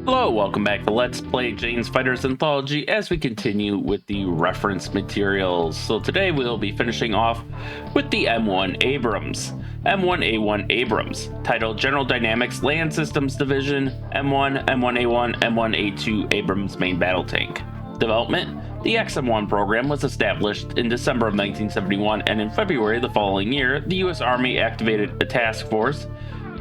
Hello, welcome back to Let's Play Jane's Fighters Anthology as we continue with the reference materials. So today we'll be finishing off with the M1 Abrams. M1 Abrams, titled General Dynamics Land Systems Division, M1, M1A1, M1A2 Abrams Main Battle Tank. Development: the XM1 program was established in December of 1971, and in February the following year, the U.S. Army activated a task force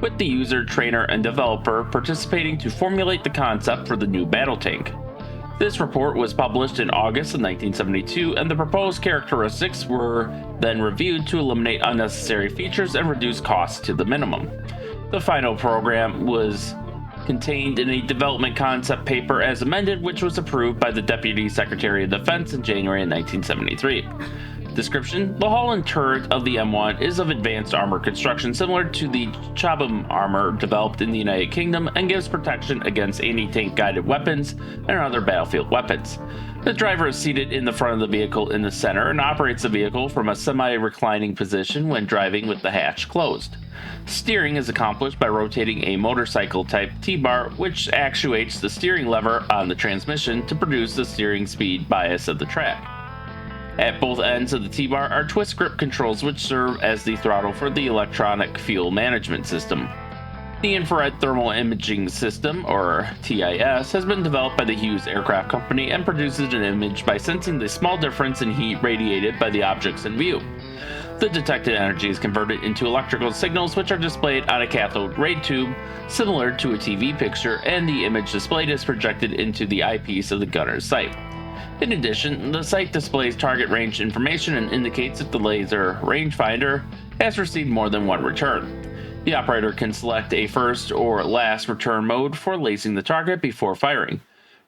with the user, trainer, and developer participating to formulate the concept for the new battle tank. This report was published in August of 1972, and the proposed characteristics were then reviewed to eliminate unnecessary features and reduce costs to the minimum. The final program was contained in a development concept paper as amended, which was approved by the Deputy Secretary of Defense in January of 1973. Description: the hull and turret of the M1 is of advanced armor construction similar to the Chabam armor developed in the United Kingdom and gives protection against anti-tank guided weapons and other battlefield weapons. The driver is seated in the front of the vehicle in the center and operates the vehicle from a semi-reclining position when driving with the hatch closed. Steering is accomplished by rotating a motorcycle-type T-bar, which actuates the steering lever on the transmission to produce the steering speed bias of the track. At both ends of the T-bar are twist grip controls which serve as the throttle for the electronic fuel management system. The Infrared Thermal Imaging System, or TIS, has been developed by the Hughes Aircraft Company and produces an image by sensing the small difference in heat radiated by the objects in view. The detected energy is converted into electrical signals which are displayed on a cathode ray tube similar to a TV picture, and the image displayed is projected into the eyepiece of the gunner's sight. In addition, the sight displays target range information and indicates if the laser rangefinder has received more than one return. The operator can select a first or last return mode for lasing the target before firing.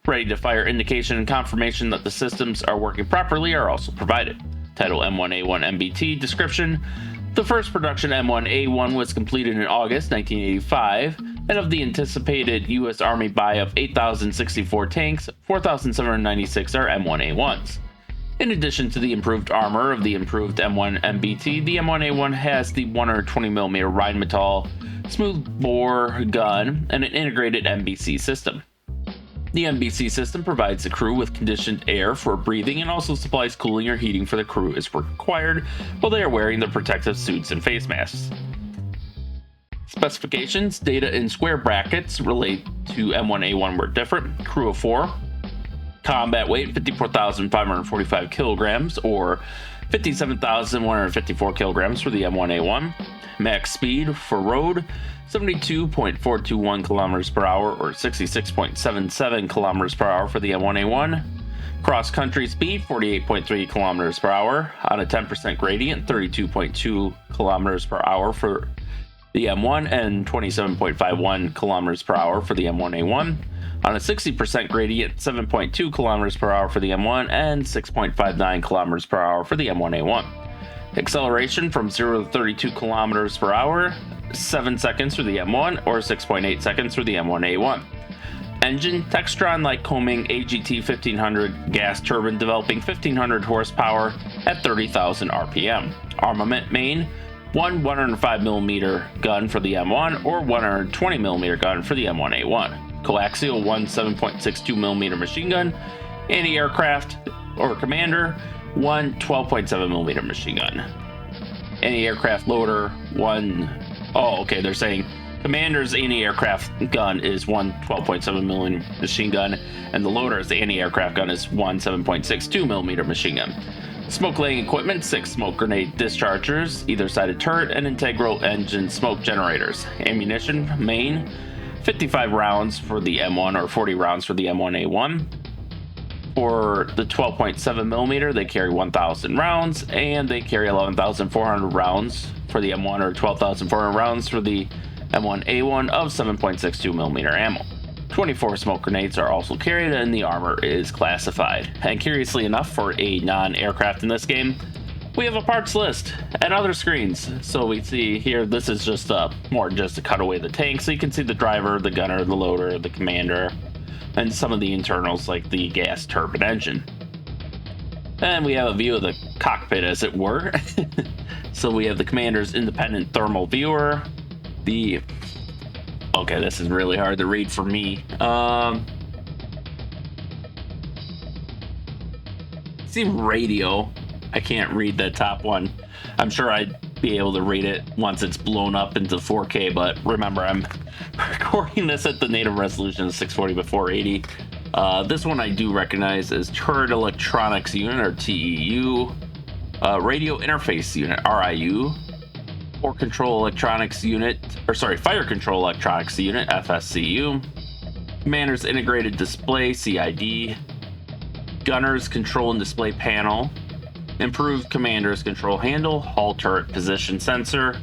Ready to fire indication and confirmation that the systems are working properly are also provided. Title: M1A1 MBT. Description: the first production M1A1 was completed in August 1985, and of the anticipated U.S. Army buy of 8,064 tanks, 4,796 are M1A1s. In addition to the improved armor of the improved M1 MBT, the M1A1 has the 120mm Rheinmetall smoothbore gun and an integrated MBC system. The MBC system provides the crew with conditioned air for breathing and also supplies cooling or heating for the crew as required while they are wearing their protective suits and face masks. Specifications: data in square brackets relate to M1A1 were different. Crew of 4. Combat weight 54,545 kilograms or 57,154 kilograms for the M1A1. Max speed for road 72.421 kilometers per hour or 66.77 kilometers per hour for the M1A1. Cross country speed 48.3 kilometers per hour on a 10% gradient, 32.2 kilometers per hour for the M1 and 27.51 kilometers per hour for the M1A1. On a 60% gradient, 7.2 kilometers per hour for the M1 and 6.59 kilometers per hour for the M1A1. Acceleration from 0 to 32 kilometers per hour, 7 seconds for the M1 or 6.8 seconds for the M1A1. Engine: Textron Lycoming AGT 1500 gas turbine developing 1500 horsepower at 30,000 RPM. Armament: main, one 105mm gun for the M1 or 120mm gun for the M1A1. Coaxial, one 7.62mm machine gun. Anti-aircraft or commander, one 12.7mm machine gun. Anti-aircraft loader, they're saying commander's anti-aircraft gun is one 12.7mm machine gun, and the loader's anti-aircraft gun is one 7.62mm machine gun. Smoke laying equipment: 6 smoke grenade dischargers, either side of turret, and integral engine smoke generators. Ammunition: main, 55 rounds for the M1 or 40 rounds for the M1A1. For the 12.7mm, they carry 1,000 rounds, and they carry 11,400 rounds for the M1 or 12,400 rounds for the M1A1 of 7.62mm ammo. 24 smoke grenades are also carried, and the armor is classified. And curiously enough, for a non-aircraft in this game, we have a parts list and other screens. So we see here, this is just more just to cut away the tank, so you can see the driver, the gunner, the loader, the commander, and some of the internals like the gas turbine engine. And we have a view of the cockpit, as it were. So we have the commander's independent thermal viewer, the Okay, this is really hard to read for me. See radio. I can't read the top one. I'm sure I'd be able to read it once it's blown up into 4K, but remember, I'm recording this at the native resolution of 640 by 480. This one I do recognize as Turret Electronics Unit, or TEU. Radio Interface Unit, RIU. Fire Control Electronics Unit, FSCU. Commander's Integrated Display, CID. Gunner's Control and Display Panel. Improved Commander's Control Handle, Hull Turret Position Sensor,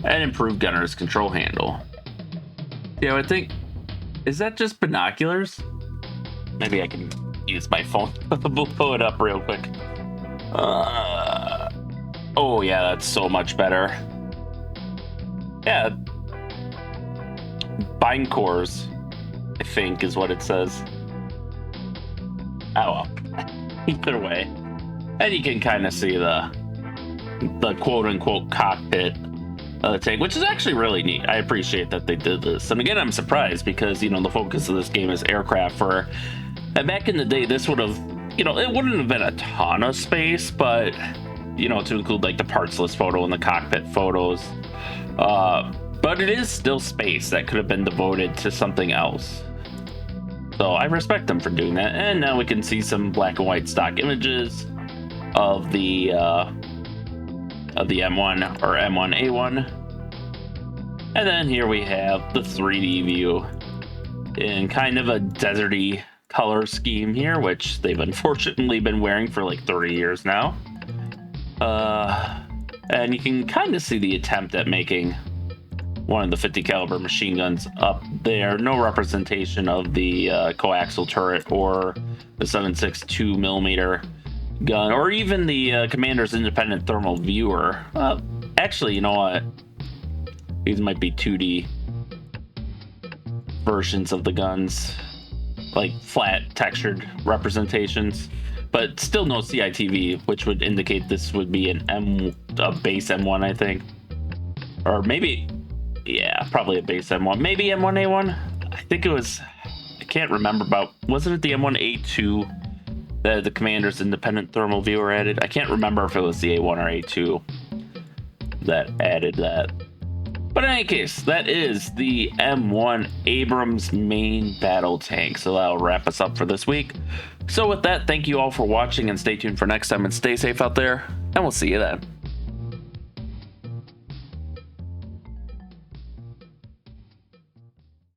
and improved Gunner's Control Handle. Yeah, I think, is that just binoculars? Maybe I can use my phone. We'll pull it up real quick. Oh yeah, that's so much better. Yeah. Bindcores, I think is what it says. Oh well. Either way. And you can kind of see the quote-unquote cockpit of the tank, which is actually really neat. I appreciate that they did this. And again, I'm surprised because, you know, the focus of this game is aircraft. And back in the day, this would have, you know, it wouldn't have been a ton of space, but, you know, to include like the parts list photo and the cockpit photos. But it is still space that could have been devoted to something else. So I respect them for doing that. And now we can see some black and white stock images of the M1 or M1A1. And then here we have the 3D view in kind of a deserty color scheme here, which they've unfortunately been wearing for like 30 years now. And you can kind of see the attempt at making one of the 50 caliber machine guns up there. No representation of the coaxial turret or the 7.62 millimeter gun, or even the Commander's independent thermal viewer. Actually, you know what? These might be 2D versions of the guns, like flat textured representations, but still no CITV, which would indicate this would be a base M1, I think, or maybe, yeah, probably a base M1, maybe M1A1. I think it was. I can't remember about. Wasn't it the M1A2? The Commander's independent thermal viewer added. I can't remember if it was the A1 or A2 that added that. But in any case, that is the M1 Abrams main battle tank. So that'll wrap us up for this week. So with that, thank you all for watching and stay tuned for next time and stay safe out there. And we'll see you then.